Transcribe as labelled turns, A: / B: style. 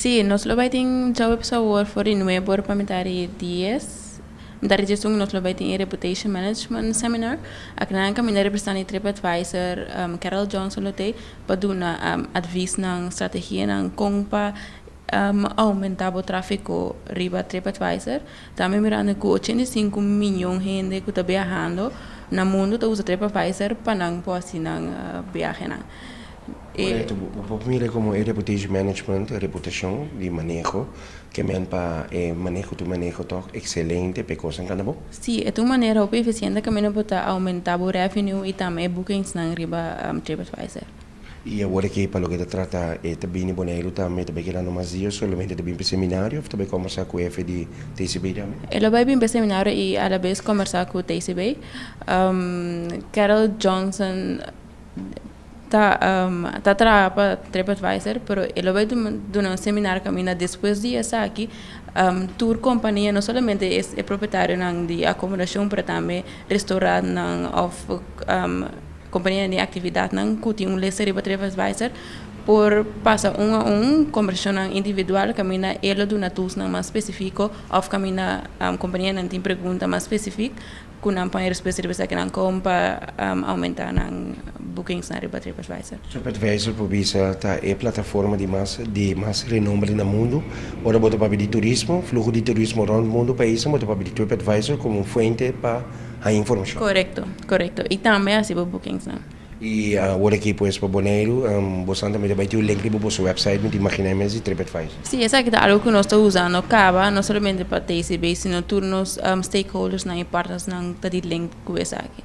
A: Sí, nos lo vai ter job sabor for in nuevo para mitari 10. Mitari gestung nos lo vai ter reputation management seminar. Akna kami na representante TripAdvisor Carol Johnson lo te paduna advice ng strategia ng kung aumentar o tráfego riba TripAdvisor. Também mirando que 85 milhões de gente que está viajando no mundo está usando TripAdvisor para não poder viajar.
B: Correto. Mira como é reputation management, reputação de manejo, que men para manejo toch excelente, pecosa cada bo.
A: Sí, es una manera muy eficiente que me puede aumentar el revenue y también bookings en riba TripAdvisor.
B: E agora que para o que trata também em Bonaire também que lá no mais dias solamente também para seminário ou também conversar com o F de TCB também.
A: Ela vai vir para seminário e a la vez conversar com o TCB. Carol Johnson tá para TripAdvisor, pero ela vai dar um seminário caminho depois de essa aqui. Tour companhia não somente é proprietário de acomodação, mas também restaurante ou companhia de atividade não que tem lesser para TripAdvisor por passar conversão individual caminha ela do natus mais específico ou caminha companhia não tem pergunta mais específica com não para específica que não compra aumentar bookings na riba TripAdvisor.
B: TripAdvisor por visa tá é plataforma de mais renome no mundo. Ora bota para de turismo, fluxo de turismo around o mundo país, bota para de TripAdvisor como fonte para a informação.
A: Correto. E também assim para bookings não.
B: E agora aqui pues para Bonaire, você também vai ter o link para o seu website, me imagina mais de TripAdvisor.
A: Sí, esa que algo que nós estamos usando acaba não somente para TCB, sino todos os stakeholders e partners não tá de link com essa aqui.